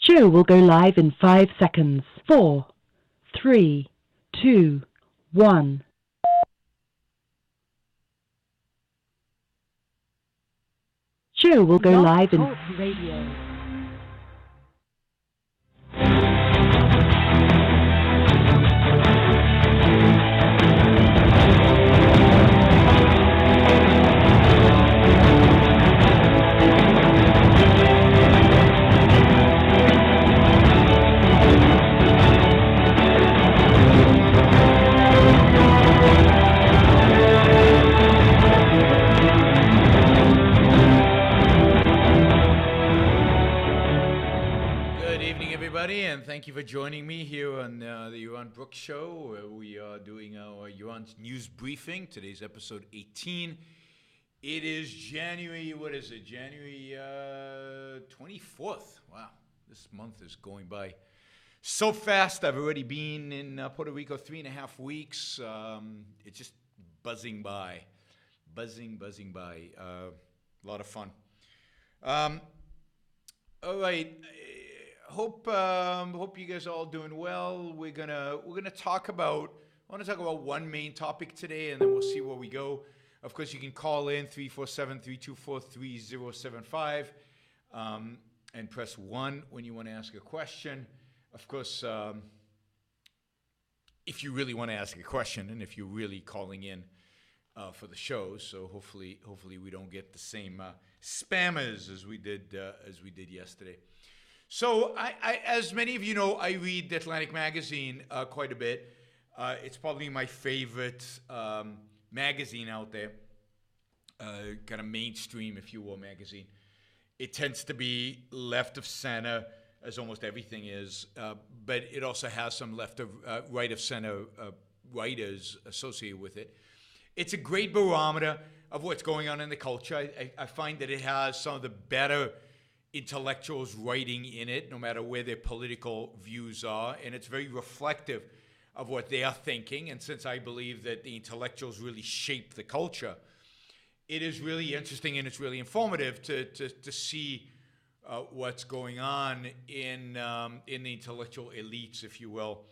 Show will go live in 5 seconds. 4, 3, 2, 1. Show will go live in Radio. And thank you for joining me here on the Yaron Brook Show, where we are doing our Yaron's News Briefing. Today's episode 18. It is January 24th. Wow, this month is going by so fast. I've already been in Puerto Rico 3.5 weeks. It's just buzzing by. A lot of fun. All right. Hope you guys are all doing well. We're gonna talk about. I want to talk about one main topic today, and then we'll see where we go. Of course, you can call in 347-324-3075 and press 1 when you want to ask a question. Of course, if you really want to ask a question, and if you're really calling in for the show, so hopefully we don't get the same spammers as we did yesterday. So, as many of you know, I read The Atlantic magazine quite a bit. It's probably my favorite magazine out there, kind of mainstream, if you will, magazine. It tends to be left of center, as almost everything is, but it also has some right of center writers associated with it. It's a great barometer of what's going on in the culture. I find that it has some of the better intellectuals writing in it, no matter where their political views are, and it's very reflective of what they are thinking. And since I believe that the intellectuals really shape the culture, it is really interesting and it's really informative to see what's going on in the intellectual elites, if you will,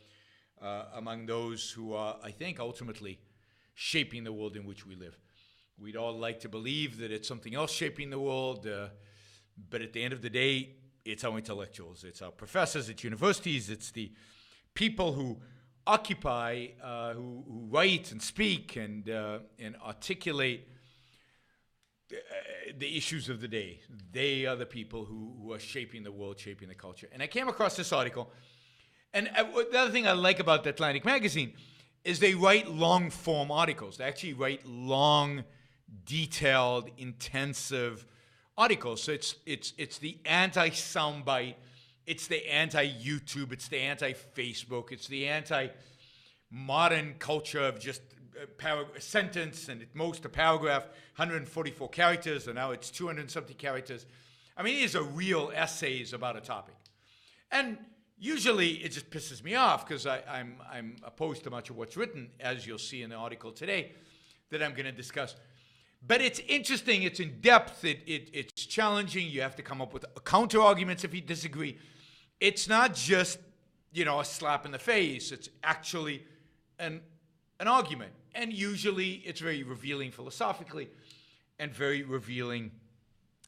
among those who are, I think, ultimately shaping the world in which we live. We'd all like to believe that it's something else shaping the world, but at the end of the day, it's our intellectuals, it's our professors at universities, it's the people who occupy, who write and speak and articulate the issues of the day. They are the people who are shaping the world, shaping the culture. And I came across this article, and the other thing I like about the Atlantic magazine is they write long-form articles. They actually write long, detailed, intensive articles. So it's the anti-soundbite, it's the anti-YouTube, it's the anti-Facebook, it's the anti-modern culture of just a sentence and at most a paragraph, 144 characters, and now it's 200-something characters. I mean, these are real essays about a topic. And usually it just pisses me off because I'm opposed to much of what's written, as you'll see in the article today that I'm going to discuss. But it's interesting, it's in depth, it's challenging, you have to come up with counter arguments if you disagree. It's not just, a slap in the face, it's actually an argument. And usually it's very revealing philosophically and very revealing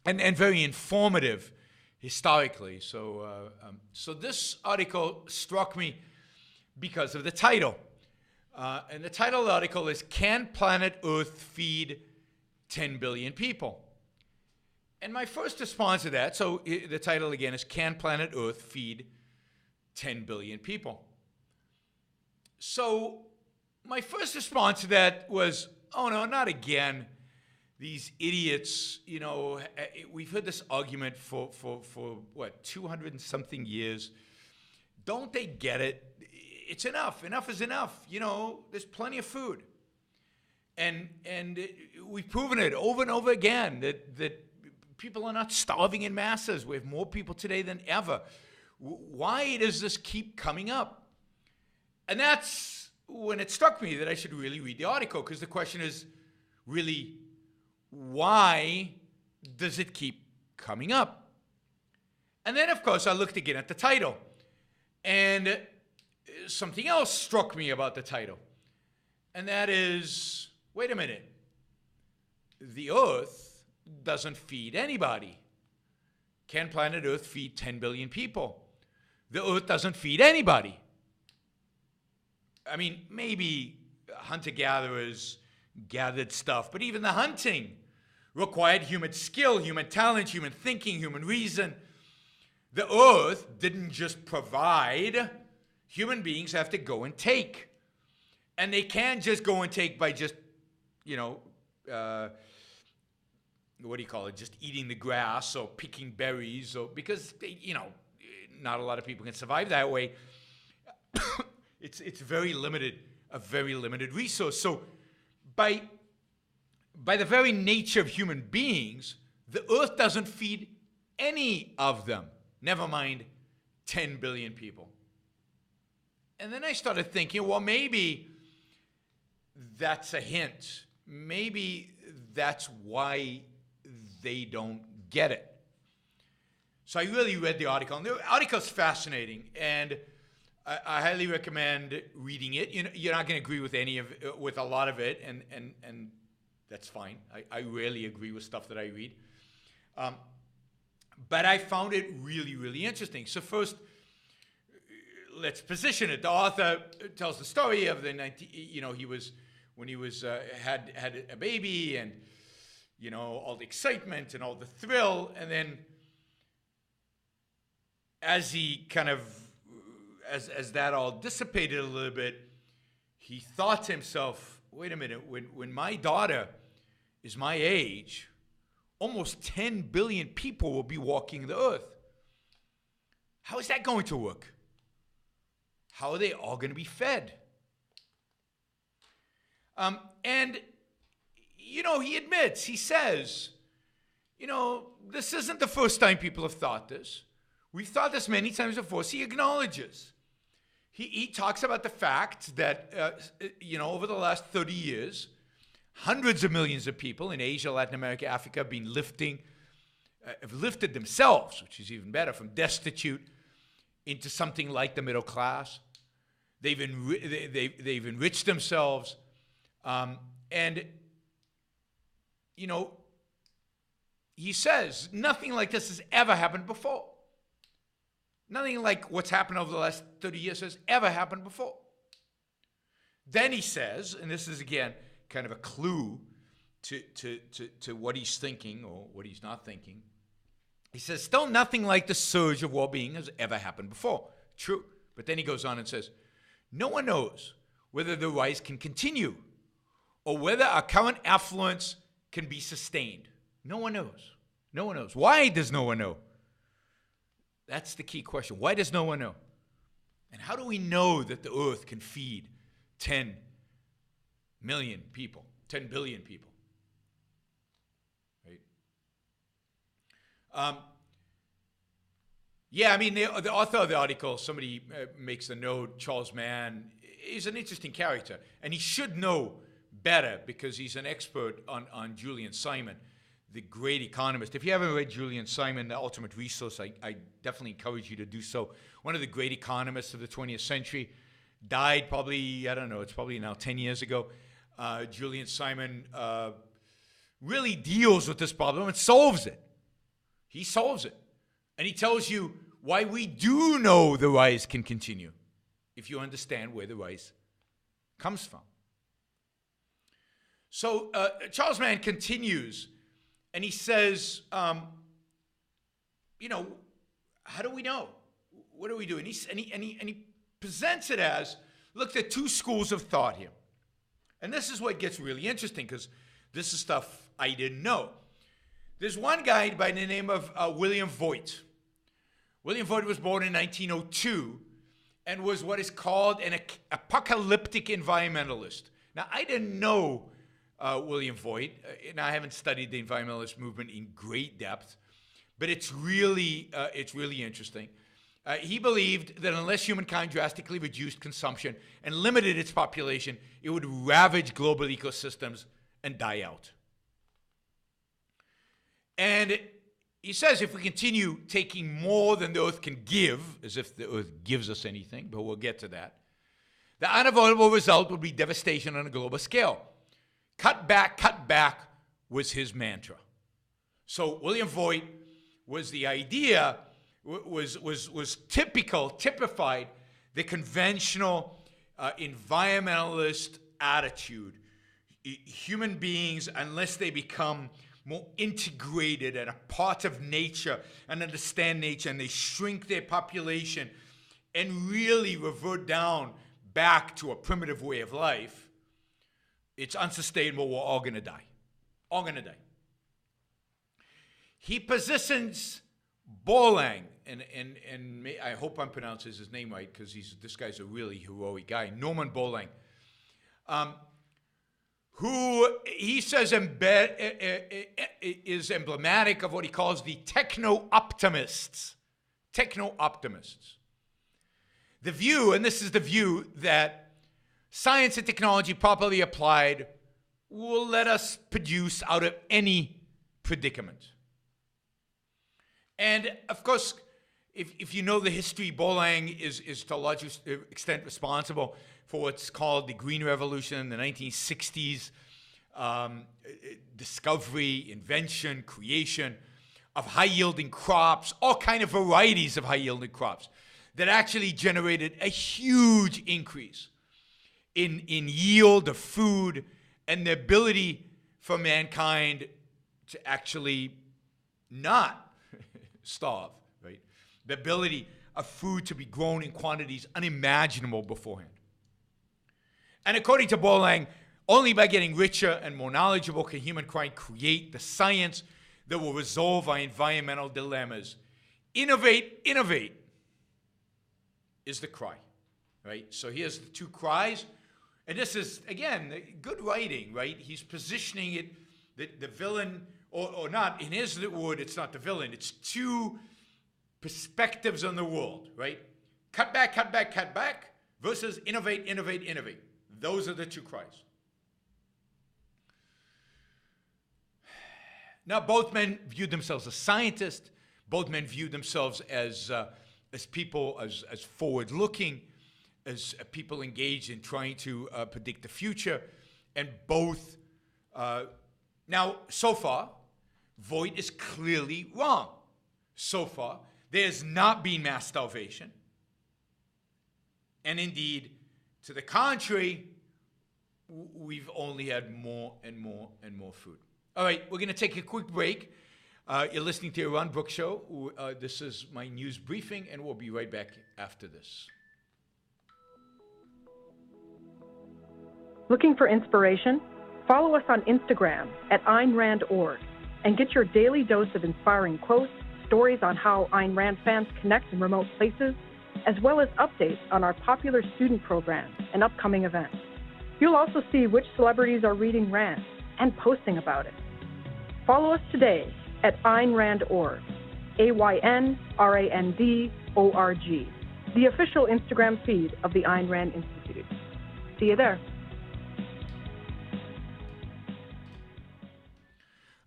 and very informative historically. So this article struck me because of the title. And the title of the article is, Can Planet Earth Feed 10 billion people? And my first response to that, so the title again is, Can Planet Earth Feed 10 billion people? So my first response to that was, oh no, not again. These idiots, we've heard this argument for what, 200 and something years. Don't they get it? It's enough. Enough is enough. There's plenty of food. And we've proven it over and over again that people are not starving in masses. We have more people today than ever. Why does this keep coming up? And that's when it struck me that I should really read the article, because the question is really, why does it keep coming up? And then, of course, I looked again at the title. And something else struck me about the title. And that is, wait a minute. The Earth doesn't feed anybody. Can planet Earth feed 10 billion people? The Earth doesn't feed anybody. I mean, maybe hunter-gatherers gathered stuff, but even the hunting required human skill, human talent, human thinking, human reason. The Earth didn't just provide. Human beings have to go and take. And they can't just go and take by just, what do you call it? Just eating the grass or picking berries, or because not a lot of people can survive that way. It's very limited, a very limited resource. So by the very nature of human beings, the Earth doesn't feed any of them. Never mind 10 billion people. And then I started thinking, well, maybe that's a hint. Maybe that's why they don't get it. So I really read the article, and the article's fascinating, and I highly recommend reading it. You're not going to agree with a lot of it, and that's fine. I rarely agree with stuff that I read, but I found it really, really interesting. So first, let's position it. The author tells the story of the when he was had a baby, and all the excitement and all the thrill, and then as he kind of as that all dissipated a little bit, he thought to himself, wait a minute, when my daughter is my age, almost 10 billion people will be walking the earth. How is that going to work? How are they all going to be fed? And he admits, he says, this isn't the first time people have thought this. We've thought this many times before. So he acknowledges. He talks about the fact that, over the last 30 years, hundreds of millions of people in Asia, Latin America, Africa have lifted themselves, which is even better, from destitute into something like the middle class. They've enriched themselves. He says nothing like this has ever happened before. Nothing like what's happened over the last 30 years has ever happened before. Then he says, and this is again kind of a clue to what he's thinking or what he's not thinking. He says, still nothing like the surge of well-being has ever happened before. True. But then he goes on and says, no one knows whether the rise can continue or whether our current affluence can be sustained. No one knows. No one knows. Why does no one know? That's the key question. Why does no one know? And how do we know that the earth can feed 10 million people, 10 billion people? Right? The author of the article, somebody makes a note, Charles Mann, is an interesting character. And he should know better because he's an expert on Julian Simon, the great economist. If you haven't read Julian Simon, The Ultimate Resource, I definitely encourage you to do so. One of the great economists of the 20th century, died probably, it's probably now 10 years ago. Julian Simon really deals with this problem and solves it. He solves it. And he tells you why we do know the rise can continue, if you understand where the rise comes from. So Charles Mann continues, and he says, how do we know? What do we do? And he presents it as, look, there are two schools of thought here. And this is what gets really interesting, because this is stuff I didn't know. There's one guy by the name of William Voigt. William Voigt was born in 1902 and was what is called an apocalyptic environmentalist. Now, I didn't know William Voigt, and I haven't studied the environmentalist movement in great depth, but it's really interesting. He believed that unless humankind drastically reduced consumption and limited its population, it would ravage global ecosystems and die out. And he says if we continue taking more than the earth can give, as if the earth gives us anything, but we'll get to that, the unavoidable result would be devastation on a global scale. Cut back was his mantra. So William Voigt was the idea, was typified the conventional environmentalist attitude. Human beings, unless they become more integrated and a part of nature and understand nature, and they shrink their population and really revert down back to a primitive way of life, it's unsustainable. We're all going to die. All going to die. He positions Borlaug, and I hope I'm pronouncing his name right, because this guy's a really heroic guy, Norman Borlaug, who he says is emblematic of what he calls the techno-optimists. Techno-optimists. The view, and this is the view, that science and technology properly applied will let us produce out of any predicament. And of course, if you know the history, Borlaug is to a large extent responsible for what's called the Green Revolution, the 1960s, discovery, invention, creation of high-yielding crops, all kind of varieties of high-yielding crops that actually generated a huge increase in yield of food and the ability for mankind to actually not starve, right? The ability of food to be grown in quantities unimaginable beforehand. And according to Borlaug, only by getting richer and more knowledgeable can humankind create the science that will resolve our environmental dilemmas. Innovate, innovate is the cry, right? So here's the two cries. And this is, again, good writing, right? He's positioning it, the villain, or not, in his word, it's not the villain. It's two perspectives on the world, right? Cut back, versus innovate, innovate, innovate. Those are the two cries. Now, both men viewed themselves as scientists. Both men viewed themselves as people, as forward-looking, as people engaged in trying to predict the future. And both, now, so far, Voigt is clearly wrong. So far, there has not been mass starvation. And indeed, to the contrary, we've only had more and more and more food. All right, we're going to take a quick break. You're listening to Yaron Brook Show. This is my news briefing, and we'll be right back after this. Looking for inspiration? Follow us on Instagram at AynRand.org and get your daily dose of inspiring quotes, stories on how Ayn Rand fans connect in remote places, as well as updates on our popular student programs and upcoming events. You'll also see which celebrities are reading Rand and posting about it. Follow us today at AynRand.org, AYNRAND.org, the official Instagram feed of the Ayn Rand Institute. See you there.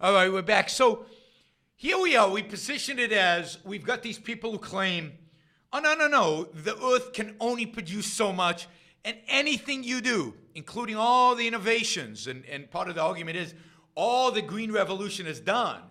All right, we're back. So here we are. We position it as we've got these people who claim, oh, no, the earth can only produce so much, and anything you do, including all the innovations, and part of the argument is all the Green Revolution has done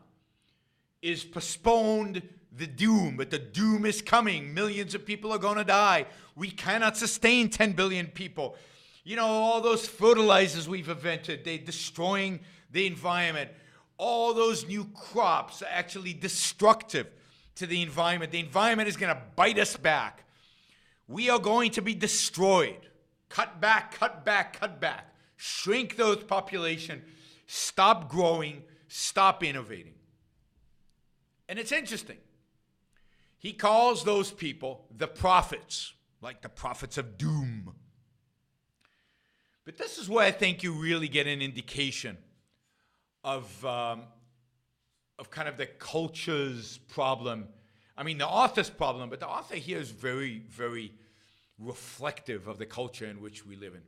is postponed the doom, but the doom is coming. Millions of people are going to die. We cannot sustain 10 billion people. You know, all those fertilizers we've invented, they're destroying the environment. All those new crops are actually destructive to the environment. The environment is going to bite us back. We are going to be destroyed. Cut back. Shrink the earth population. Stop growing. Stop innovating. And it's interesting. He calls those people the prophets, like the prophets of doom. But this is where I think you really get an indication of kind of the culture's problem. I mean, the author's problem, but the author here is very, very reflective of the culture in which we live in.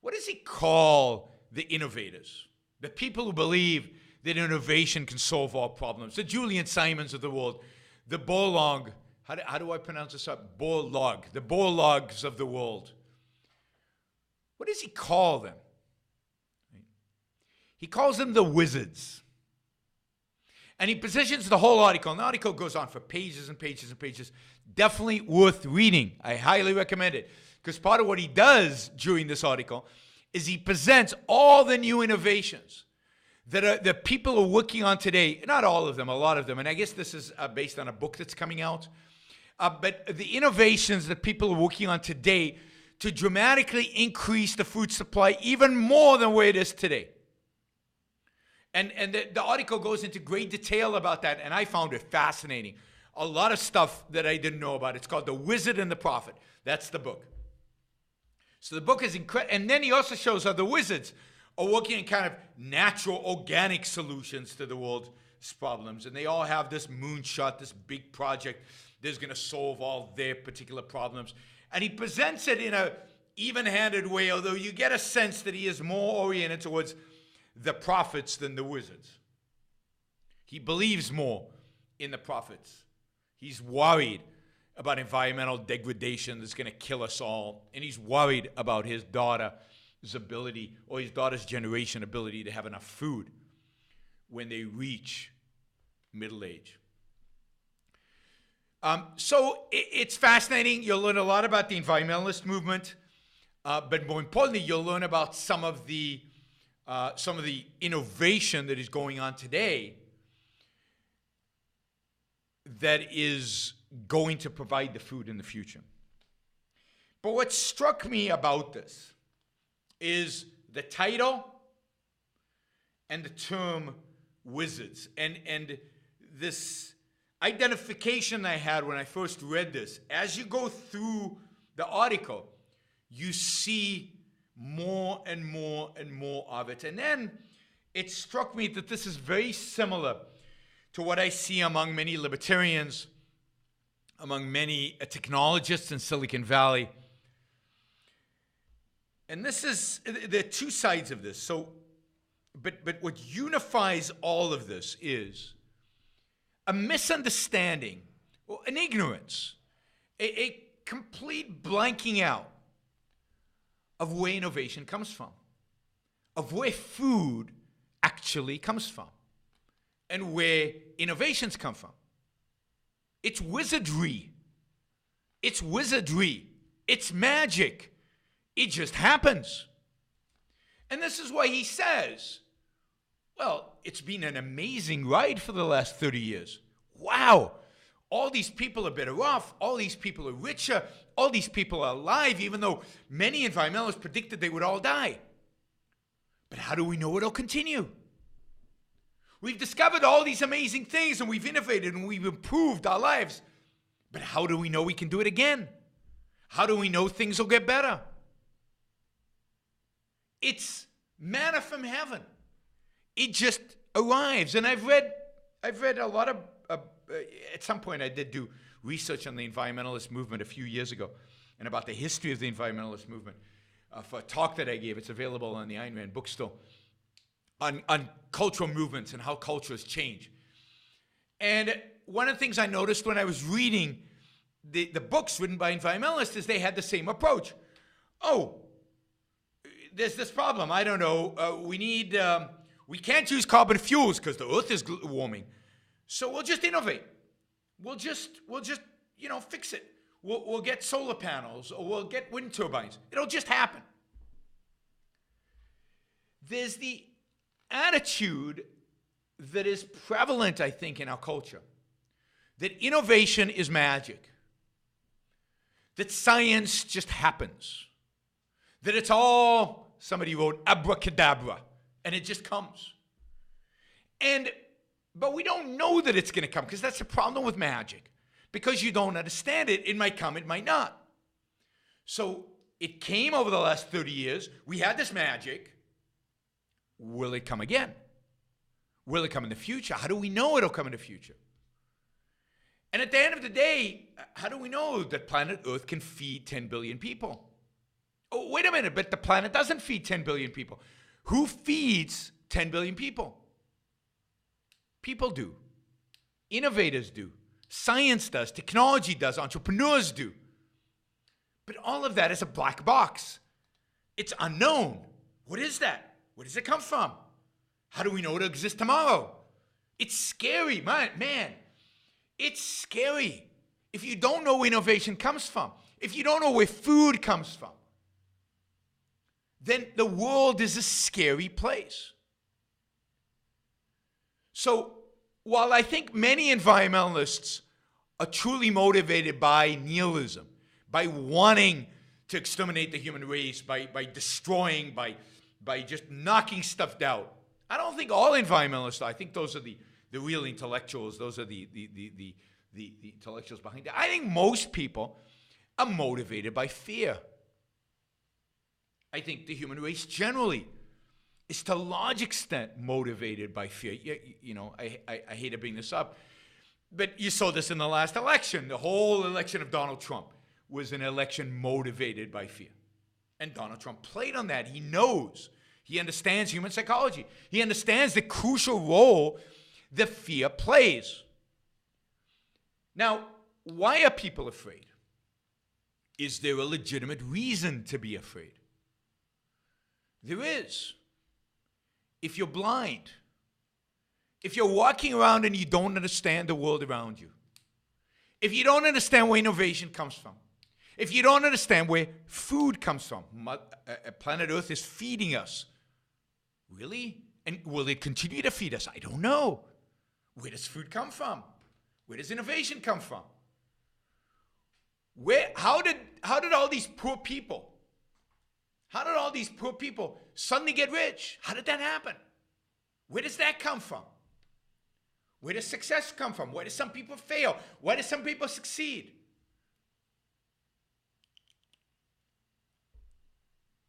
What does he call the innovators? The people who believe that innovation can solve all problems. The Julian Simons of the world, the Borlaug, how do I pronounce this up? Borlaug, the Borlaugs of the world. What does he call them? He calls them the wizards. And he positions the whole article. And the article goes on for pages and pages and pages. Definitely worth reading. I highly recommend it. Because part of what he does during this article is he presents all the new innovations that the people are working on today. Not all of them, a lot of them. And I guess this is based on a book that's coming out. But the innovations that people are working on today to dramatically increase the food supply even more than where it is today. And the article goes into great detail about that, and I found it fascinating. A lot of stuff that I didn't know about. It's called The Wizard and the Prophet. That's the book. So the book is incredible. And then he also shows how the wizards are working in kind of natural, organic solutions to the world's problems. And they all have this moonshot, this big project that's going to solve all their particular problems. And he presents it in an even-handed way, although you get a sense that he is more oriented towards the prophets than the wizards. He believes more in the prophets. He's worried about environmental degradation that's going to kill us all. And he's worried about his daughter's ability, or his daughter's generation ability, to have enough food when they reach middle age. So it's fascinating. You'll learn a lot about the environmentalist movement, but more importantly, you'll learn about some of the innovation that is going on today that is going to provide the food in the future. But what struck me about this is the title and the term wizards. And this identification I had when I first read this, as you go through the article, you see more and more and more of it. And then it struck me that this is very similar to what I see among many libertarians, among many technologists in Silicon Valley. And there are two sides of this. So, but what unifies all of this is a misunderstanding, or an ignorance, a complete blanking out of where innovation comes from, of where food actually comes from, and where innovations come from. It's wizardry. It's wizardry. It's magic. It just happens. And this is why he says, well, it's been an amazing ride for the last 30 years. Wow. All these people are better off. All these people are richer. All these people are alive, even though many environmentalists predicted they would all die. But how do we know it'll continue? We've discovered all these amazing things, and we've innovated, and we've improved our lives. But how do we know we can do it again? How do we know things will get better? It's manna from heaven. It just arrives. And I've read a lot of, at some point I did do research on the environmentalist movement a few years ago, and about the history of the environmentalist movement for a talk that I gave. It's available on the Ayn Rand bookstore, on cultural movements and how cultures change. And one of the things I noticed when I was reading the books written by environmentalists is they had the same approach. Oh, there's this problem. I don't know. We can't use carbon fuels because the earth is warming. So we'll just innovate. We'll just fix it. We'll get solar panels, or we'll get wind turbines. It'll just happen. There's the attitude that is prevalent, I think, in our culture, that innovation is magic, that science just happens, that it's all, somebody wrote, abracadabra, and it just comes. But we don't know that it's going to come, because that's the problem with magic. Because you don't understand it, it might come, it might not. So it came over the last 30 years. We had this magic. Will it come again? Will it come in the future? How do we know it'll come in the future? And at the end of the day, how do we know that planet Earth can feed 10 billion people? Oh, wait a minute, but the planet doesn't feed 10 billion people. Who feeds 10 billion people? People do. Innovators do. Science does. Technology does. Entrepreneurs do. But all of that is a black box. It's unknown. What is that? Where does it come from? How do we know it'll exist tomorrow? It's scary, man. It's scary. If you don't know where innovation comes from, if you don't know where food comes from, then the world is a scary place. So, while I think many environmentalists are truly motivated by nihilism, by wanting to exterminate the human race, by destroying, by just knocking stuff down, I don't think all environmentalists are. I think those are the real intellectuals. Those are the intellectuals behind it. I think most people are motivated by fear. I think the human race generally is to a large extent motivated by fear. You know, I hate to bring this up, but you saw this in the last election. The whole election of Donald Trump was an election motivated by fear. And Donald Trump played on that. He knows. He understands human psychology. He understands the crucial role that fear plays. Now, why are people afraid? Is there a legitimate reason to be afraid? There is. If you're blind, if you're walking around and you don't understand the world around you, if you don't understand where innovation comes from, if you don't understand where food comes from, planet Earth is feeding us. Really? And will it continue to feed us? I don't know. Where does food come from? Where does innovation come from? How did all these poor people, suddenly get rich? How did that happen? Where does that come from? Where does success come from? Why do some people fail? Why do some people succeed?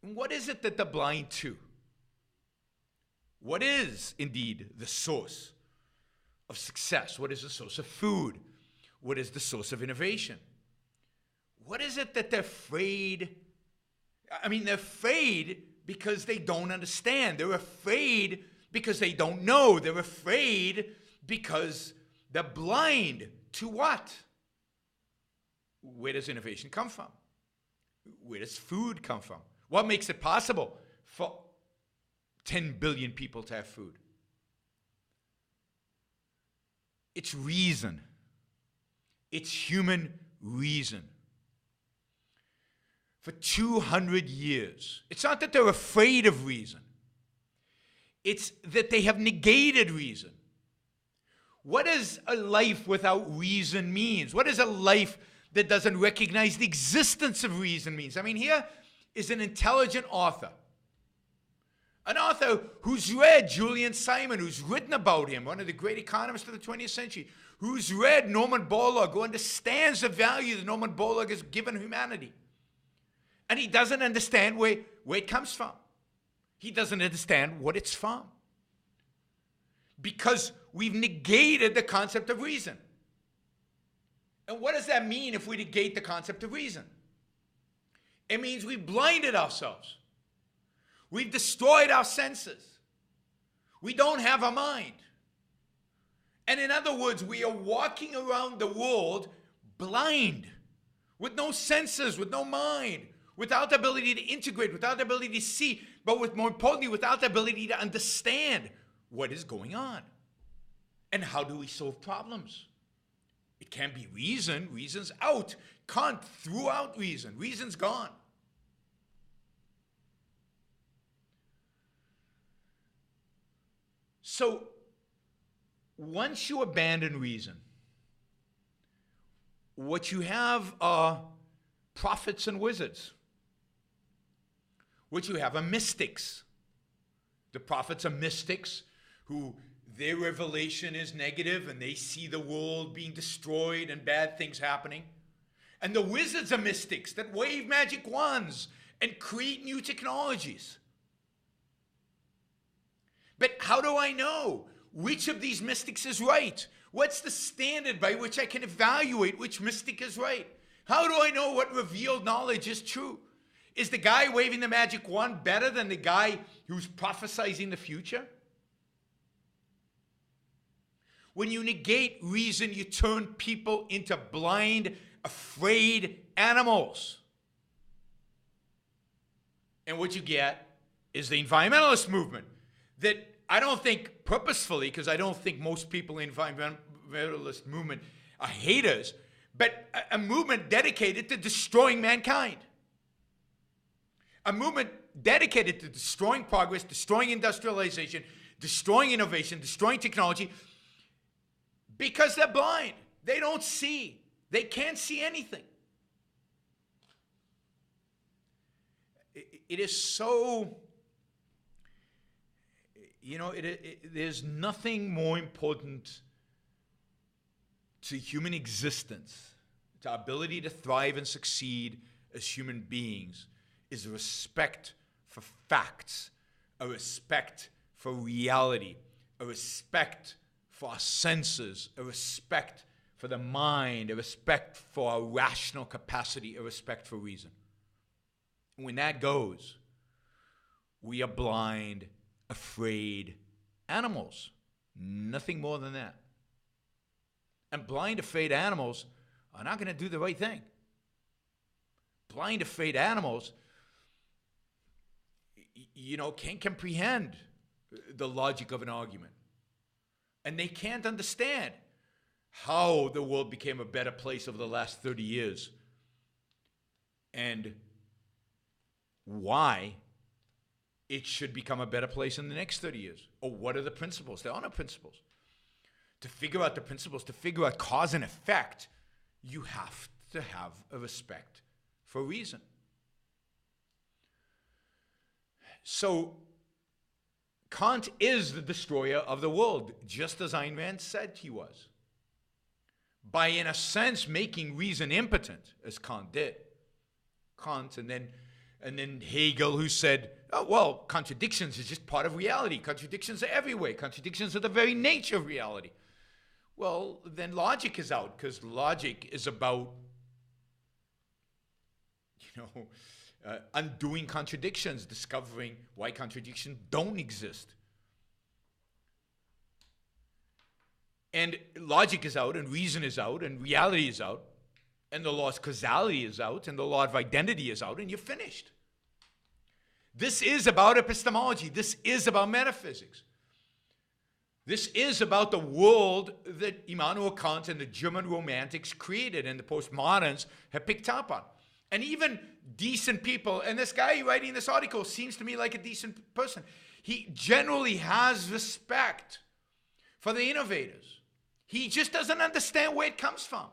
And what is it that they're blind to? What is indeed the source of success? What is the source of food? What is the source of innovation? What is it that they're afraid? I mean, they're afraid because they don't understand. They're afraid because they don't know. They're afraid because they're blind to what? Where does innovation come from? Where does food come from? What makes it possible for 10 billion people to have food? It's reason. It's human reason. For 200 years, it's not that they're afraid of reason. It's that they have negated reason. What does a life without reason means? What does a life that doesn't recognize the existence of reason means? I mean, here is an intelligent author. An author who's read Julian Simon, who's written about him, one of the great economists of the 20th century, who's read Norman Borlaug, who understands the value that Norman Borlaug has given humanity. And he doesn't understand where it comes from. He doesn't understand what it's from. Because we've negated the concept of reason. And what does that mean if we negate the concept of reason? It means we've blinded ourselves. We've destroyed our senses. We don't have a mind. And in other words, we are walking around the world blind, with no senses, with no mind, without the ability to integrate, without the ability to see, but more importantly, without the ability to understand what is going on. And how do we solve problems? It can't be reason. Reason's out. Kant threw out reason. Reason's gone. So, once you abandon reason, what you have are prophets and wizards. What you have are mystics. The prophets are mystics who their revelation is negative and they see the world being destroyed and bad things happening. And the wizards are mystics that wave magic wands and create new technologies. But how do I know which of these mystics is right? What's the standard by which I can evaluate which mystic is right? How do I know what revealed knowledge is true? Is the guy waving the magic wand better than the guy who's prophesizing the future? When you negate reason, you turn people into blind, afraid animals. And what you get is the environmentalist movement that I don't think purposefully, because I don't think most people in the environmentalist movement are haters, but a movement dedicated to destroying mankind. A movement dedicated to destroying progress, destroying industrialization, destroying innovation, destroying technology, because they're blind. They don't see. They can't see anything. It is so, there's nothing more important to human existence, to our ability to thrive and succeed as human beings, is a respect for facts, a respect for reality, a respect for our senses, a respect for the mind, a respect for our rational capacity, a respect for reason. When that goes, we are blind, afraid animals. Nothing more than that. And blind, afraid animals are not going to do the right thing. Blind, afraid animals, can't comprehend the logic of an argument. And they can't understand how the world became a better place over the last 30 years. And why it should become a better place in the next 30 years. Or what are the principles? There are no principles. To figure out the principles, to figure out cause and effect, you have to have a respect for reason. So Kant is the destroyer of the world, just as Ayn Rand said he was. By, in a sense, making reason impotent, as Kant did. Kant and then Hegel, who said, oh, well, contradictions is just part of reality. Contradictions are everywhere. Contradictions are the very nature of reality. Well, then logic is out, because logic is about, undoing contradictions, discovering why contradictions don't exist. And logic is out, and reason is out, and reality is out, and the law of causality is out, and the law of identity is out, and you're finished. This is about epistemology. This is about metaphysics. This is about the world that Immanuel Kant and the German Romantics created and the postmoderns have picked up on. And even decent people, and this guy writing this article seems to me like a decent person. He generally has respect for the innovators. He just doesn't understand where it comes from.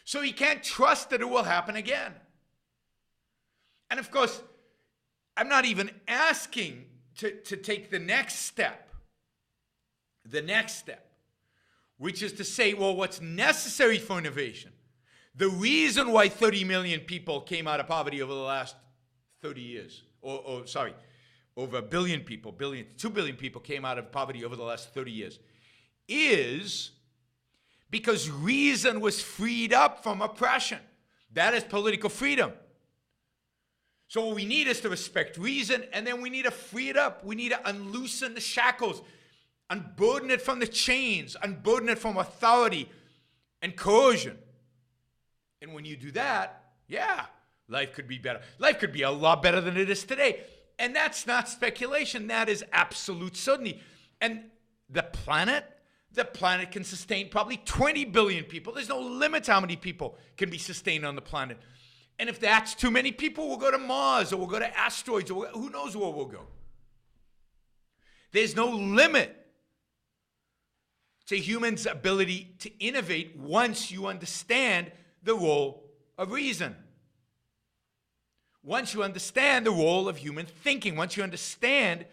So he can't trust that it will happen again. And of course, I'm not even asking to take the next step, which is to say, well, what's necessary for innovation? The reason why 30 million people came out of poverty over the last 30 years, over a billion people, 2 billion people came out of poverty over the last 30 years, is because reason was freed up from oppression. That is political freedom. So what we need is to respect reason, and then we need to free it up. We need to unloosen the shackles, unburden it from the chains, unburden it from authority and coercion. And when you do that, yeah, life could be better. Life could be a lot better than it is today. And that's not speculation. That is absolute certainty. And the planet can sustain probably 20 billion people. There's no limit to how many people can be sustained on the planet. And if that's too many people, we'll go to Mars, or we'll go to asteroids, or who knows where we'll go. There's no limit to humans' ability to innovate once you understand the role of reason. Once you understand the role of human thinking, once you understand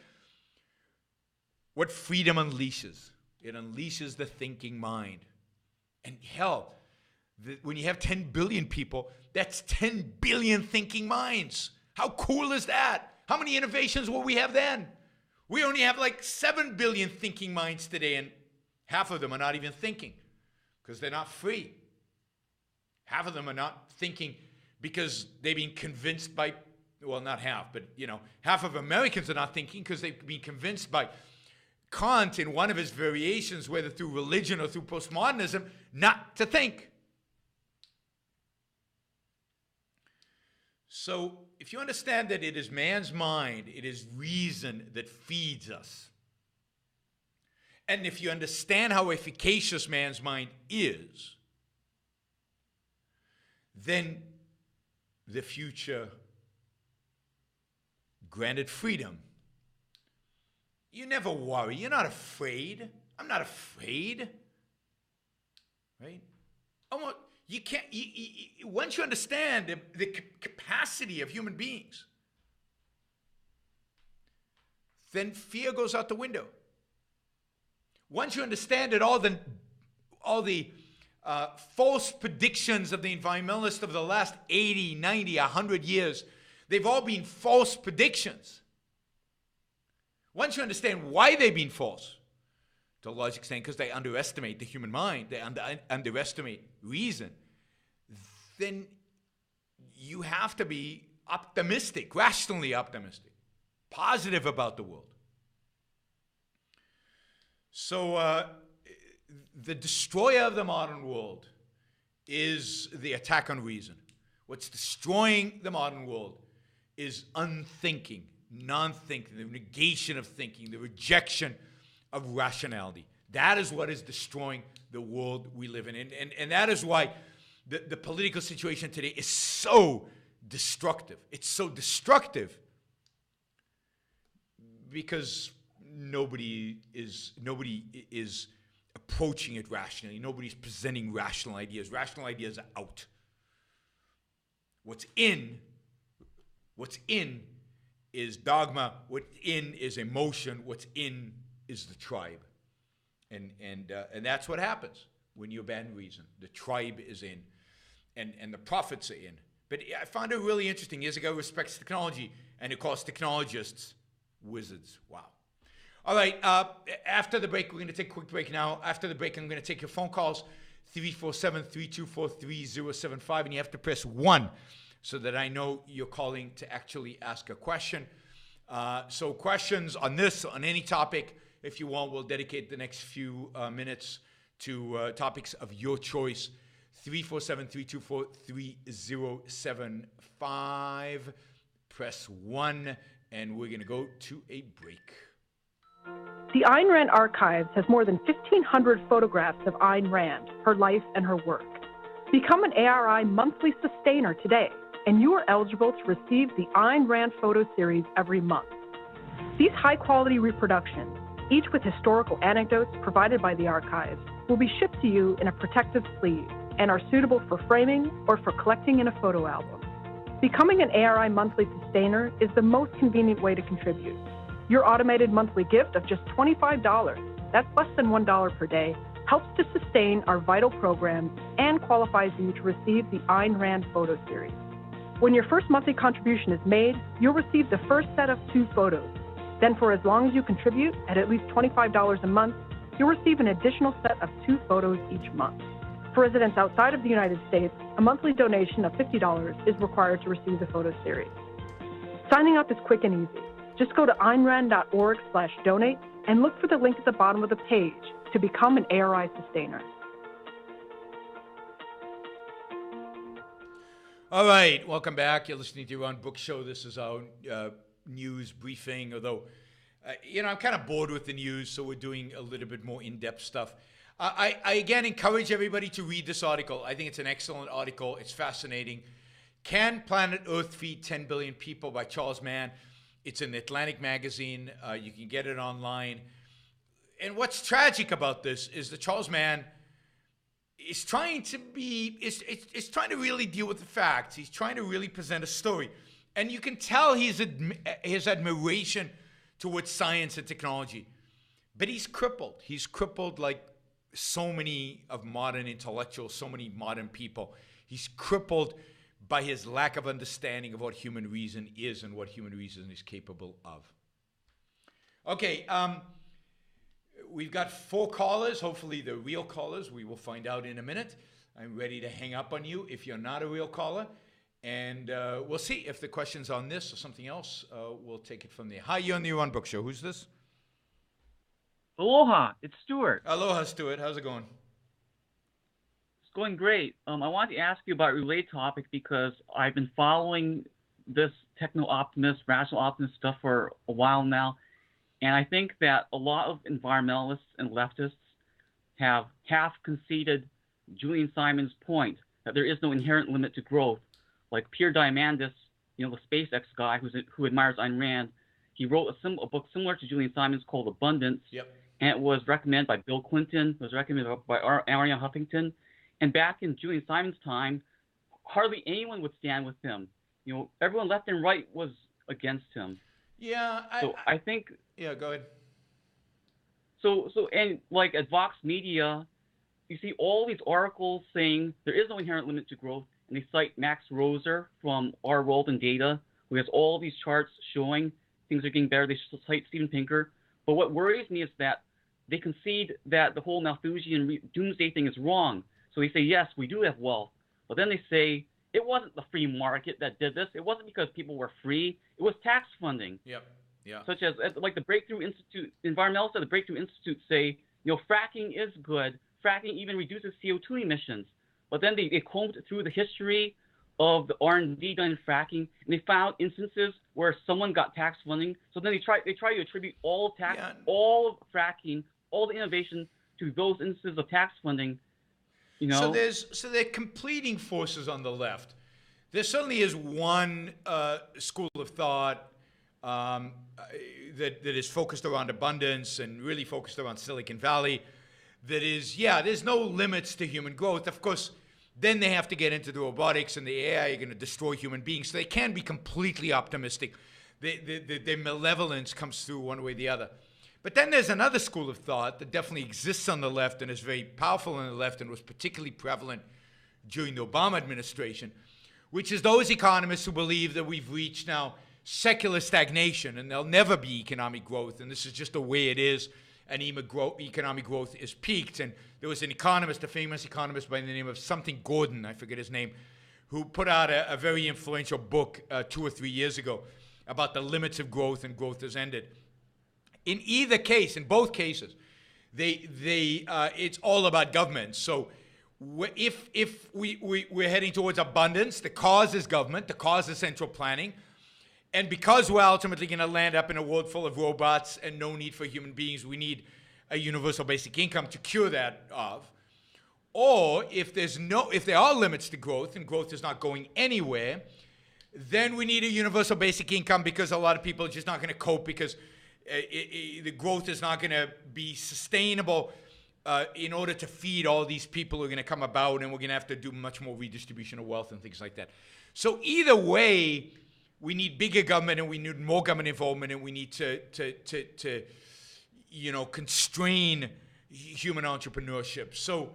what freedom unleashes. It unleashes the thinking mind. And hell, when you have 10 billion people, that's 10 billion thinking minds. How cool is that? How many innovations will we have then? We only have like 7 billion thinking minds today, and half of them are not even thinking because they're not free. Half of them are not thinking because they've been convinced by, well, not half, but half of Americans are not thinking because they've been convinced by Kant, in one of his variations, whether through religion or through postmodernism, not to think. So if you understand that it is man's mind, it is reason that feeds us, and if you understand how efficacious man's mind is, then the future, granted freedom, you never worry. You're not afraid. I'm not afraid. Right? You can't. Once you understand the capacity of human beings, then fear goes out the window. Once you understand that all the false predictions of the environmentalists of the last 80, 90, 100 years, they've all been false predictions. Once you understand why they've been false, to a large extent because they underestimate the human mind, they underestimate reason, then you have to be optimistic, rationally optimistic, positive about the world. So the destroyer of the modern world is the attack on reason. What's destroying the modern world is unthinking, non-thinking, the negation of thinking, the rejection of rationality. That is what is destroying the world we live in. And that is why the political situation today is so destructive. It's so destructive because nobody is approaching it rationally. Nobody's presenting rational ideas. Rational ideas are out. What's in is dogma. What's in is emotion. What's in is the tribe. And that's what happens when you abandon reason. The tribe is in, and the prophets are in. But I found it really interesting. Years ago, respects technology, and it calls technologists wizards. Wow. All right, after the break, we're going to take a quick break now. After the break, I'm going to take your phone calls, 347-324-3075, and you have to press 1 so that I know you're calling to actually ask a question. So questions on this, on any topic, if you want, we'll dedicate the next few minutes to topics of your choice. 347-324-3075. Press 1, and we're going to go to a break. The Ayn Rand Archives has more than 1,500 photographs of Ayn Rand, her life, and her work. Become an ARI monthly sustainer today, and you are eligible to receive the Ayn Rand photo series every month. These high-quality reproductions, each with historical anecdotes provided by the archives, will be shipped to you in a protective sleeve and are suitable for framing or for collecting in a photo album. Becoming an ARI monthly sustainer is the most convenient way to contribute. Your automated monthly gift of just $25, that's less than $1 per day, helps to sustain our vital programs and qualifies you to receive the Ayn Rand photo series. When your first monthly contribution is made, you'll receive the first set of 2 photos. Then for as long as you contribute, at least $25 a month, you'll receive an additional set of 2 photos each month. For residents outside of the United States, a monthly donation of $50 is required to receive the photo series. Signing up is quick and easy. Just go to AynRand.org/donate and look for the link at the bottom of the page to become an ARI sustainer. All right, welcome back. You're listening to Yaron Brook Show. This is our news briefing, although, I'm kind of bored with the news, so we're doing a little bit more in-depth stuff. I again encourage everybody to read this article. I think it's an excellent article. It's fascinating. Can Planet Earth Feed 10 Billion People by Charles Mann. It's in Atlantic magazine. You can get it online. And what's tragic about this is that Charles Mann is trying to is trying to really deal with the facts. He's trying to really present a story. And you can tell his admiration towards science and technology. But he's crippled. He's crippled like so many of modern intellectuals, so many modern people. He's crippled by his lack of understanding of what human reason is and what human reason is capable of. Okay, we've got 4 callers. Hopefully they're real callers. We will find out in a minute. I'm ready to hang up on you if you're not a real caller. And we'll see if the question's on this or something else. We'll take it from there. Hi, you're on the Yaron Brook Show. Who's this? Aloha, it's Stuart. Aloha, Stuart. How's it going? It's going great. I wanted to ask you about a related topic because I've been following this techno-optimist, rational optimist stuff for a while now, and I think that a lot of environmentalists and leftists have half conceded Julian Simon's point that there is no inherent limit to growth. Like Pierre Diamandis, the SpaceX guy who admires Ayn Rand, he wrote a book similar to Julian Simon's called Abundance, Yep. and it was recommended by Bill Clinton, it was recommended by Arianna Huffington, and back in Julian Simon's time, hardly anyone would stand with him. Everyone left and right was against him. Yeah. I think. Yeah, go ahead. So and like at Vox Media, you see all these articles saying there is no inherent limit to growth, and they cite Max Roser from Our World in Data, who has all these charts showing things are getting better. They cite Steven Pinker. But what worries me is that they concede that the whole Malthusian doomsday thing is wrong. So they say, yes, we do have wealth. But then they say, it wasn't the free market that did this. It wasn't because people were free. It was tax funding. Yep. Yeah. Such as like the Breakthrough Institute, environmentalists at the Breakthrough Institute say, fracking is good. Fracking even reduces CO2 emissions. But then they combed through the history of the R&D done in fracking, and they found instances where someone got tax funding. So then they try to attribute all of fracking, all the innovation to those instances of tax funding. So there are completing forces on the left. There certainly is one school of thought that is focused around abundance and really focused around Silicon Valley. That is, there's no limits to human growth. Of course, then they have to get into the robotics and the AI are going to destroy human beings. So they can be completely optimistic. Their malevolence comes through one way or the other. But then there's another school of thought that definitely exists on the left and is very powerful on the left and was particularly prevalent during the Obama administration, which is those economists who believe that we've reached now secular stagnation and there'll never be economic growth, and this is just the way it is, and economic growth is peaked. And there was an economist, a famous economist by the name of something Gordon, I forget his name, who put out a very influential book 2 or 3 years ago about the limits of growth, and growth has ended. In either case, in both cases, it's all about government. So if we're heading towards abundance, the cause is government, the cause is central planning. And because we're ultimately going to land up in a world full of robots and no need for human beings, we need a universal basic income to cure that of. Or if there are limits to growth and growth is not going anywhere, then we need a universal basic income because a lot of people are just not going to cope because the growth is not going to be sustainable in order to feed all these people who are going to come about, and we're going to have to do much more redistribution of wealth and things like that. So either way, we need bigger government and we need more government involvement, and we need to constrain human entrepreneurship. So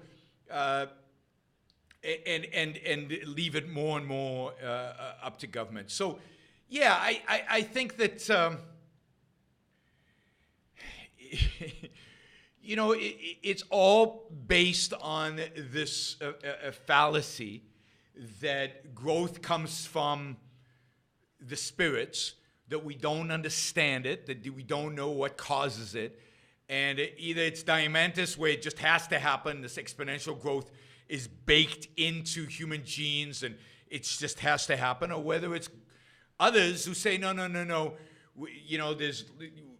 and leave it more and more up to government. So yeah, I think that it's all based on this fallacy that growth comes from the spirits, that we don't understand it, that we don't know what causes it. And either it's Diamandis, where it just has to happen, this exponential growth is baked into human genes and it just has to happen, or whether it's others who say, no,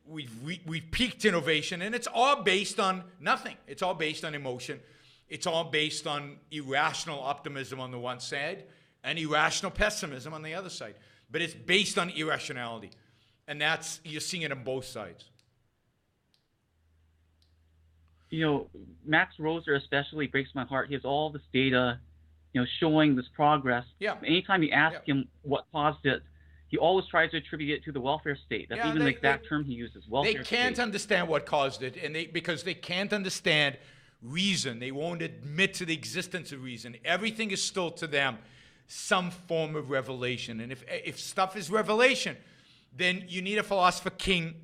we've peaked innovation, and it's all based on nothing. It's all based on emotion. It's all based on irrational optimism on the one side and irrational pessimism on the other side. But it's based on irrationality. And you're seeing it on both sides. Max Roser especially breaks my heart. He has all this data, showing this progress. Yeah. Anytime you ask him what caused it, he always tries to attribute it to the welfare state. That's even the exact term he uses, welfare state. They can't understand what caused it, and because they can't understand reason. They won't admit to the existence of reason. Everything is still to them some form of revelation. And if stuff is revelation, then you need a philosopher king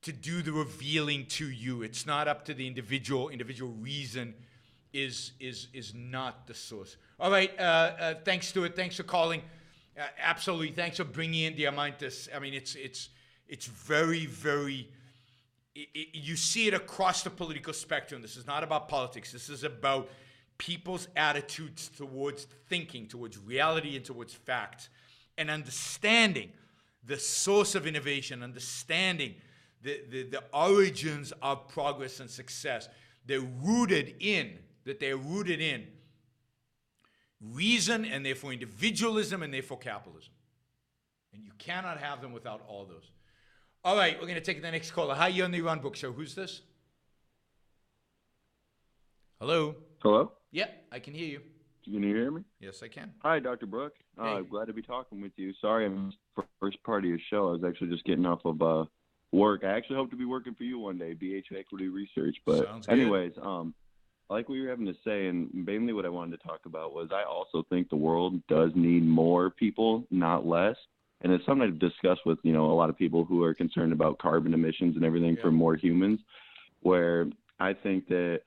to do the revealing to you. It's not up to the individual. Individual reason is not the source. All right. Thanks, Stuart. Thanks for calling. Absolutely. Thanks for bringing in Diamandis. I mean, it's very, very you see it across the political spectrum. This is not about politics. This is about people's attitudes towards thinking, towards reality, and towards facts, and understanding the source of innovation, understanding the origins of progress and success. They're rooted in reason, and therefore individualism, and therefore capitalism. And you cannot have them without all those. All right, we're going to take the next caller. Hi, you're on the Yaron Brook Show. Who's this? Hello? Hello? Yeah, I can hear you. Can you hear me? Yes, I can. Hi, Dr. Brook. Hey. Glad to be talking with you. Sorry I missed the first part of your show. I was actually just getting off of work. I actually hope to be working for you one day, BH Equity Research. But Sounds good. anyways, I like what you were having to say, and mainly what I wanted to talk about was I also think the world does need more people, not less. And it's something I've discussed with, a lot of people who are concerned about carbon emissions and everything for more humans, where I think that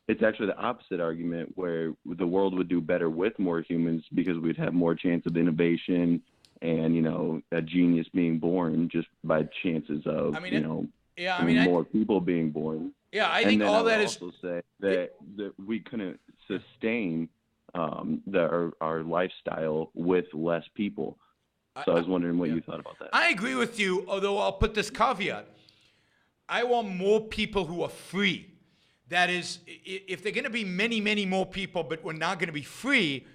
it's actually the opposite argument, where the world would do better with more humans because we'd have more chance of innovation and, a genius being born just by chances of, more people being born. Yeah, I think all that is... also say that we couldn't sustain our lifestyle with less people. So I was wondering what you thought about that. I agree with you, although I'll put this caveat. I want more people who are free. That is, if they're going to be many, many more people, but we're not going to be free,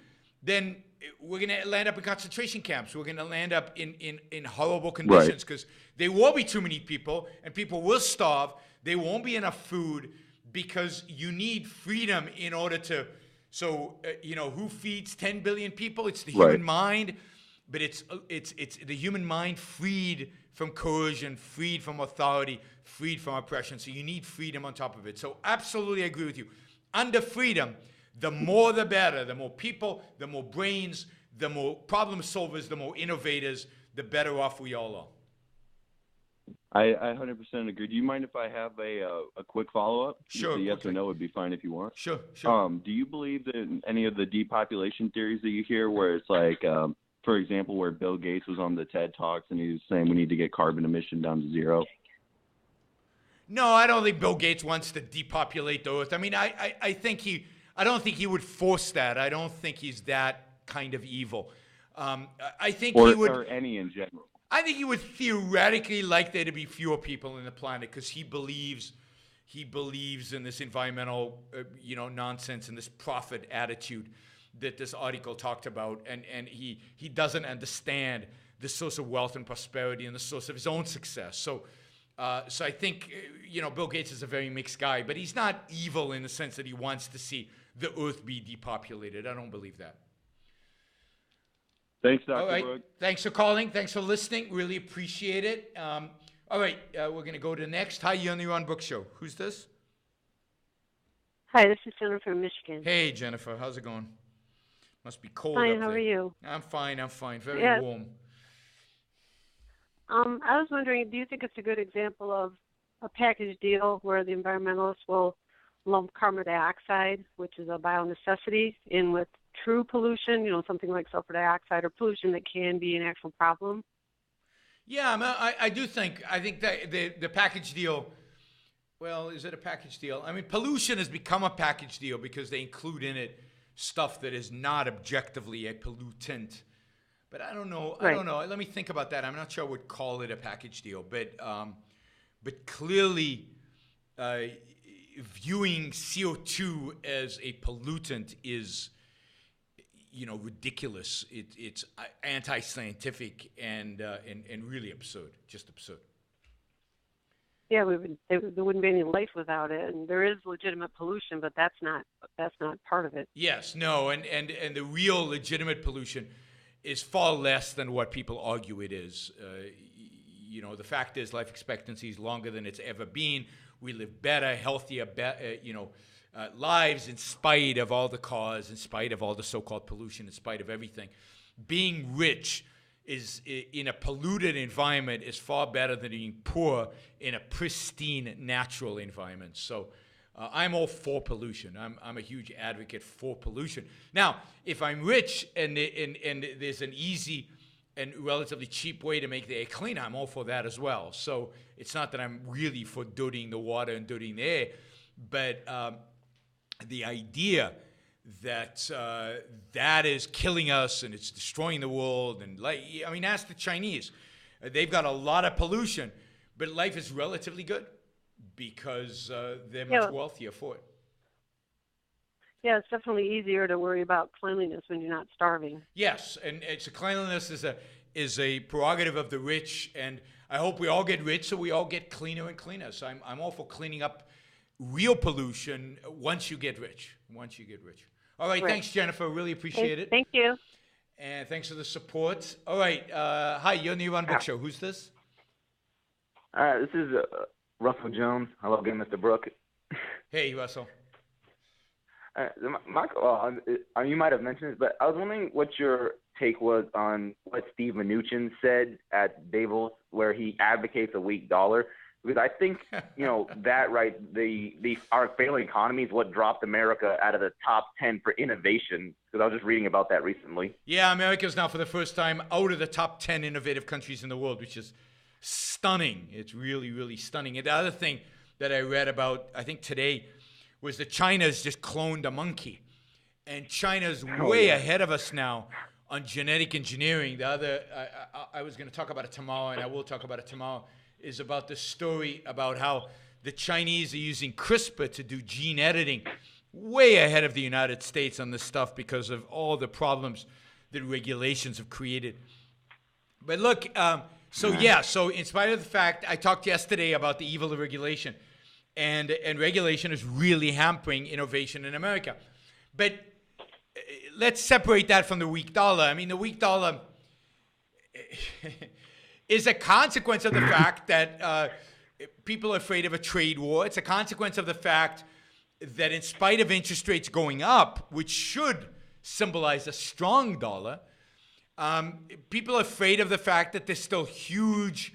then we're going to land up in concentration camps. We're going to land up in horrible conditions because there will be too many people, and people will starve. There won't be enough food because you need freedom in order to... So, who feeds 10 billion people? It's the human mind. But it's the human mind freed from coercion, freed from authority, freed from oppression. So you need freedom on top of it. So absolutely agree with you. Under freedom, the more the better. The more people, the more brains, the more problem solvers, the more innovators, the better off we all are. I 100% agree. Do you mind if I have a quick follow-up? Sure. Yes or no would be fine if you want. Sure. Do you believe in any of the depopulation theories that you hear where it's like... for example, where Bill Gates was on the TED Talks and he was saying we need to get carbon emission down to zero? No, I don't think Bill Gates wants to depopulate the earth. I mean, I don't think he would force that. I don't think he's that kind of evil. I think he would... Or any in general. I think he would theoretically like there to be fewer people in the planet because he believes in this environmental, nonsense and this profit attitude that this article talked about, and he doesn't understand the source of wealth and prosperity and the source of his own success. So I think Bill Gates is a very mixed guy, but he's not evil in the sense that he wants to see the earth be depopulated. I don't believe that. Thanks, Dr. All right. Brook. Thanks for calling. Thanks for listening. Really appreciate it. All right, we're going to go to next. Hi, you're on the Yaron Brook Show. Who's this? Hi, this is Jennifer from Michigan. Hey, Jennifer. How's it going? Must be cold Fine, up there. how are you? I'm fine. Very warm. I was wondering, do you think it's a good example of a package deal where the environmentalists will lump carbon dioxide, which is a bio-necessity, in with true pollution, something like sulfur dioxide or pollution that can be an actual problem? Yeah, I do think. I think that the package deal, well, is it a package deal? I mean, pollution has become a package deal because they include in it stuff that is not objectively a pollutant. But I don't know. Right. I don't know. Let me think about that. I'm not sure I would call it a package deal. But clearly, viewing CO2 as a pollutant is, ridiculous. It's anti-scientific and really absurd. Just absurd. Yeah, there wouldn't be any life without it, and there is legitimate pollution, but that's not part of it. Yes, no, and the real legitimate pollution is far less than what people argue it is. The fact is, life expectancy is longer than it's ever been. We live better, healthier, lives in spite of all the cars, in spite of all the so-called pollution, in spite of everything. Being rich is in a polluted environment is far better than being poor in a pristine natural environment. So I'm all for pollution. I'm a huge advocate for pollution. Now, if I'm rich and there's an easy and relatively cheap way to make the air cleaner, I'm all for that as well. So it's not that I'm really for dirtying the water and dirtying the air, but the idea that that is killing us and it's destroying the world, and ask the Chinese. They've got a lot of pollution, but life is relatively good because they're much wealthier for it. Yeah, it's definitely easier to worry about cleanliness when you're not starving. Yes, and cleanliness is a prerogative of the rich, and I hope we all get rich so we all get cleaner and cleaner. So I'm all for cleaning up real pollution once you get rich. All right, thanks, Jennifer. Really appreciate it. Thank you. And thanks for the support. All right, hi, you're on the Yaron Book Show. Who's this? This is Russell Jones. Hello again, Mr. Brook. Hey, Russell. Michael, you might have mentioned this, but I was wondering what your take was on what Steve Mnuchin said at Davos, where he advocates a weak dollar. Because I think, that right, our failing economy is what dropped America out of the top 10 for innovation. Because I was just reading about that recently. Yeah, America's now for the first time out of the top 10 innovative countries in the world, which is stunning. It's really, really stunning. And the other thing that I read about, I think today, was that China's just cloned a monkey. And China's way ahead of us now on genetic engineering. The other, I was going to talk about it tomorrow, and I will talk about it tomorrow, is about the story about how the Chinese are using CRISPR to do gene editing way ahead of the United States on this stuff because of all the problems that regulations have created. But look, so in spite of the fact, I talked yesterday about the evil of regulation, and regulation is really hampering innovation in America. But let's separate that from the weak dollar. I mean, the weak dollar is a consequence of the fact that people are afraid of a trade war. It's a consequence of the fact that in spite of interest rates going up, which should symbolize a strong dollar, people are afraid of the fact that there's still huge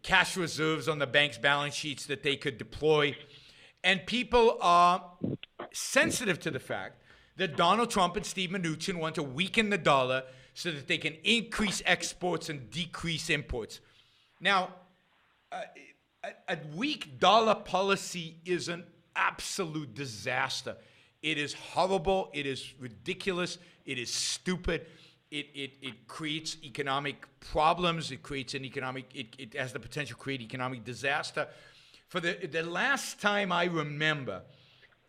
cash reserves on the bank's balance sheets that they could deploy. And people are sensitive to the fact that Donald Trump and Steve Mnuchin want to weaken the dollar so that they can increase exports and decrease imports. Now, a weak dollar policy is an absolute disaster. It is horrible. It is ridiculous. It is stupid. It creates economic problems. It creates it has the potential to create economic disaster. For the last time I remember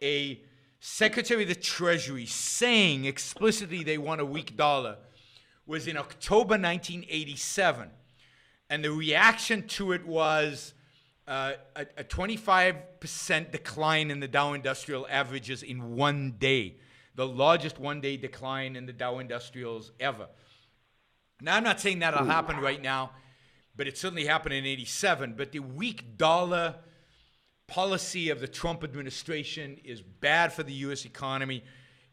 a Secretary of the Treasury saying explicitly they want a weak dollar was in October 1987. And the reaction to it was a 25% decline in the Dow Industrial Averages in one day. The largest one-day decline in the Dow Industrials ever. Now, I'm not saying that'll happen right now, but it certainly happened in 87. But the weak dollar policy of the Trump administration is bad for the U.S. economy.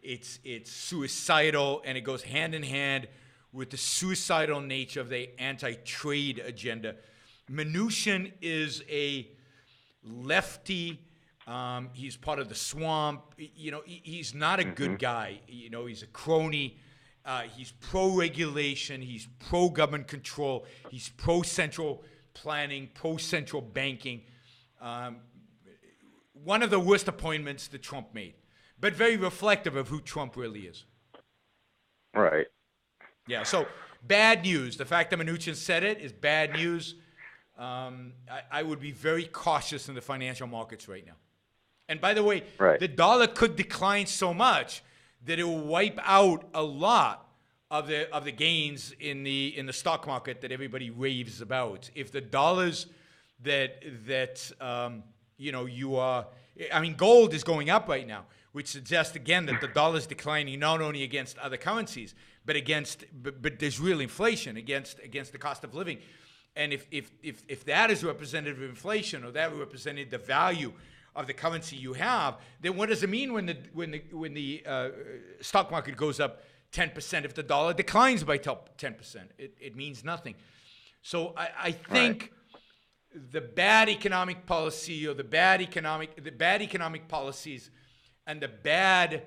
It's suicidal, and it goes hand in hand with the suicidal nature of the anti-trade agenda. Mnuchin is a lefty. He's part of the swamp. He's not a good guy. He's a crony. He's pro-regulation. He's pro-government control. He's pro-central planning, pro-central banking. One of the worst appointments that Trump made, but very reflective of who Trump really is. Right. Yeah, so bad news. The fact that Mnuchin said it is bad news. I would be very cautious in the financial markets right now. And by the way, the dollar could decline so much that it will wipe out a lot of the gains in the stock market that everybody raves about. If the dollars gold is going up right now, which suggests again that the dollar is declining not only against other currencies, but there's real inflation against the cost of living. And if that is representative of inflation, or that represented the value of the currency you have, then what does it mean when the stock market goes up 10% if the dollar declines by 10%? It means nothing. So I think the bad economic policy, or the bad economic policies, and the bad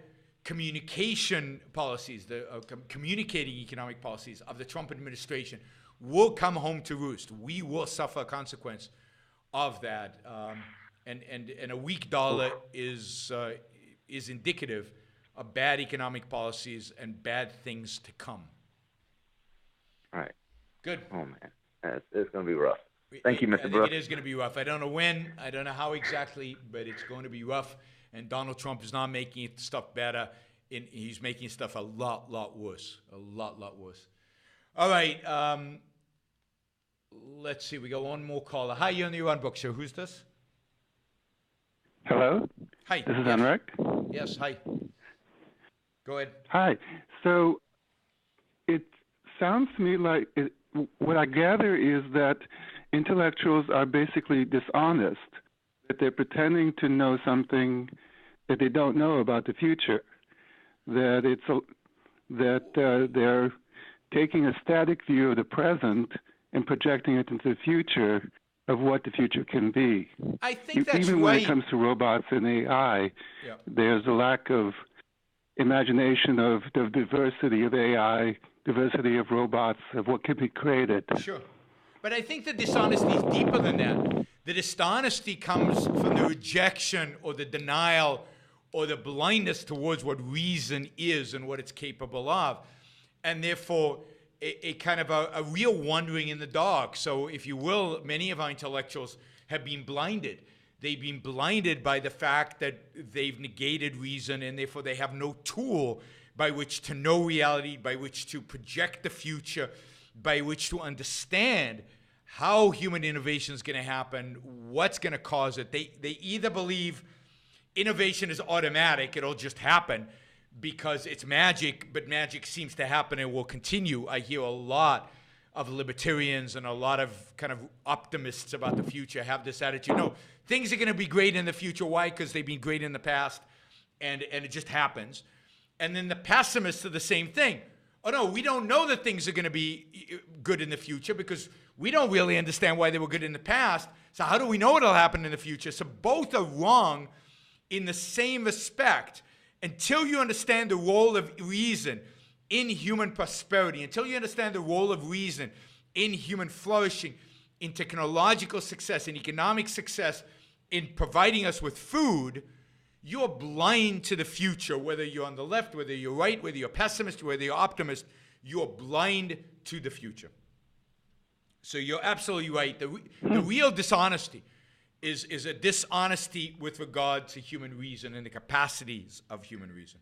communication policies, the communicating economic policies of the Trump administration will come home to roost. We will suffer a consequence of that, and a weak dollar is indicative of bad economic policies and bad things to come. All right. Good. Oh man, it's going to be rough. Thank you, Mr. Brook. I think it is going to be rough. I don't know when, I don't know how exactly, but it's going to be rough. And Donald Trump is not making stuff better. He's making stuff a lot worse. A lot worse. All right. Let's see. We got one more caller. Hi, you're on the Yaron Book Show. Who's this? Hello. Hi. This is Enric. Yes. Hi. Go ahead. Hi. So it sounds to me like what I gather is that intellectuals are basically dishonest, that they're pretending to know something that they don't know about the future, that they're taking a static view of the present and projecting it into the future of what the future can be. I think that's even right. when it comes to robots and AI, there's a lack of imagination of the diversity of AI, diversity of robots, of what can be created. Sure. But I think the dishonesty is deeper than that. The dishonesty comes from the rejection or the denial or the blindness towards what reason is and what it's capable of. And therefore, a kind of a real wandering in the dark. So if you will, many of our intellectuals have been blinded. They've been blinded by the fact that they've negated reason, and therefore they have no tool by which to know reality, by which to project the future, by which to understand how human innovation is going to happen, what's going to cause it. They either believe innovation is automatic, it'll just happen because it's magic, but magic seems to happen and will continue. I hear a lot of libertarians and a lot of kind of optimists about the future have this attitude. No, things are going to be great in the future. Why? Because they've been great in the past, and it just happens. And then the pessimists are the same thing. Oh, no, we don't know that things are going to be good in the future because we don't really understand why they were good in the past. So how do we know it'll happen in the future? So both are wrong in the same respect. Until you understand the role of reason in human prosperity, until you understand the role of reason in human flourishing, in technological success, in economic success, in providing us with food, you're blind to the future, whether you're on the left, whether you're right, whether you're pessimist, whether you're optimist, you're blind to the future. So you're absolutely right. The real dishonesty is a dishonesty with regard to human reason and the capacities of human reason.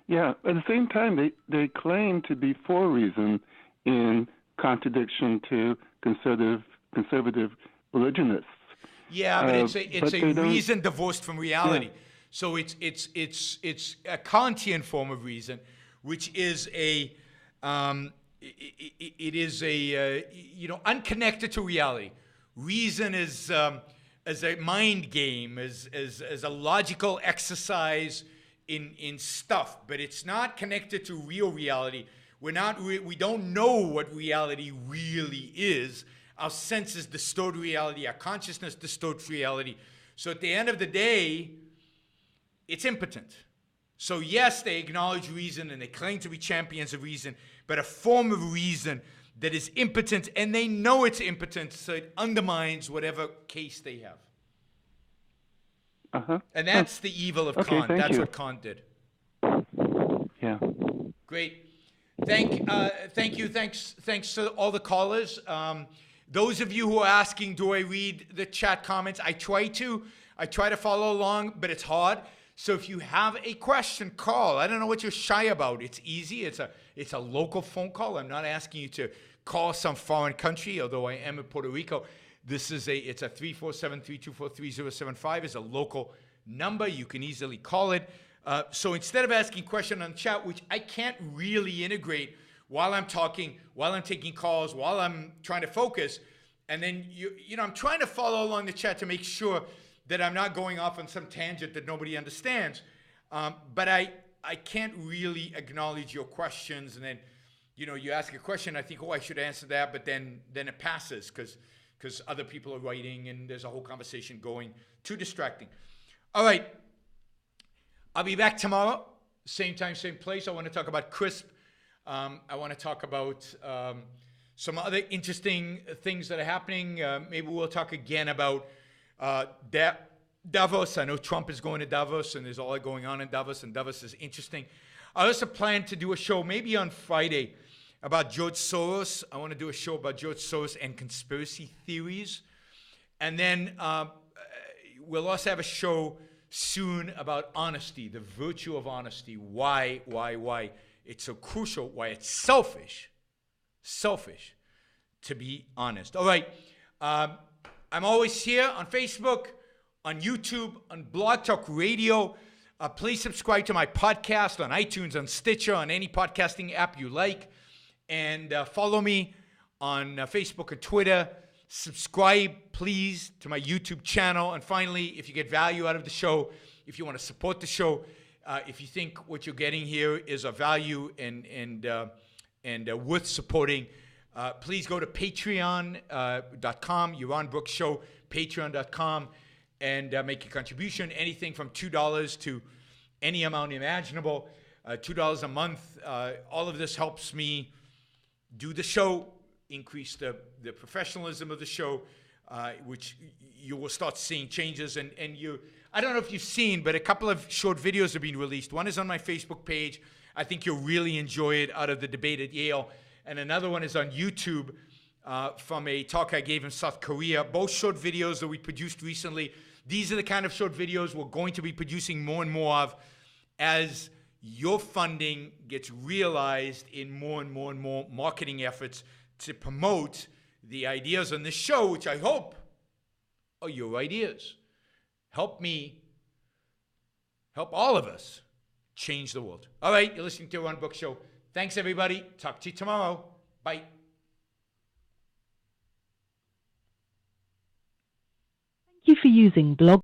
Yeah, at the same time, they claim to be for reason in contradiction to conservative religionists. Yeah, but it's a reason divorced from reality. Yeah. So it's a Kantian form of reason, which is unconnected to reality. Reason is a mind game, as a logical exercise in stuff, but it's not connected to real reality. We don't know what reality really is. Our senses distort reality. Our consciousness distorts reality. So at the end of the day, it's impotent. So yes, they acknowledge reason and they claim to be champions of reason, but a form of reason that is impotent, and they know it's impotent, so it undermines whatever case they have. Uh-huh. And that's the evil of Kant. That's what Kant did. Yeah. Great. Thank you. Thanks to all the callers. Those of you who are asking, do I read the chat comments? I try to follow along, but it's hard. So if you have a question, call. I don't know what you're shy about. It's easy. It's a local phone call. I'm not asking you to call some foreign country, although I am in Puerto Rico. It's a 347-324-3075. It's a local number. You can easily call it. So instead of asking a question on chat, which I can't really integrate while I'm talking, while I'm taking calls, while I'm trying to focus, and then I'm trying to follow along the chat to make sure that I'm not going off on some tangent that nobody understands. But I can't really acknowledge your questions, and then you ask a question, I think, I should answer that, but then it passes because other people are writing and there's a whole conversation going. Too distracting. All right. I'll be back tomorrow, same time, same place. I want to talk about CRISP. I want to talk about some other interesting things that are happening. Maybe we'll talk again about Davos. I know Trump is going to Davos, and there's all that going on in Davos, and Davos is interesting. I also plan to do a show maybe on Friday about George Soros. I want to do a show about George Soros and conspiracy theories. And then we'll also have a show soon about honesty, the virtue of honesty, why it's so crucial, why it's selfish to be honest. All right. I'm always here on Facebook, on YouTube, on Blog Talk Radio. Please subscribe to my podcast on iTunes, on Stitcher, on any podcasting app you like. And follow me on Facebook and Twitter. Subscribe, please, to my YouTube channel. And finally, if you get value out of the show, if you want to support the show, if you think what you're getting here is of value and worth supporting, please go to patreon.com, Yaron Brook Show, patreon.com, and make a contribution, anything from $2 to any amount imaginable, $2 a month. All of this helps me do the show, increase the professionalism of the show, which you will start seeing changes. And I don't know if you've seen, but a couple of short videos have been released. One is on my Facebook page. I think you'll really enjoy it, out of the debate at Yale. And another one is on YouTube from a talk I gave in South Korea. Both short videos that we produced recently. These are the kind of short videos we're going to be producing more and more of as your funding gets realized in more and more and more marketing efforts to promote the ideas on this show, which I hope are your ideas. Help me, help all of us change the world. All right, you're listening to Yaron Brook Show. Thanks, everybody. Talk to you tomorrow. Bye. Thank you for using Blog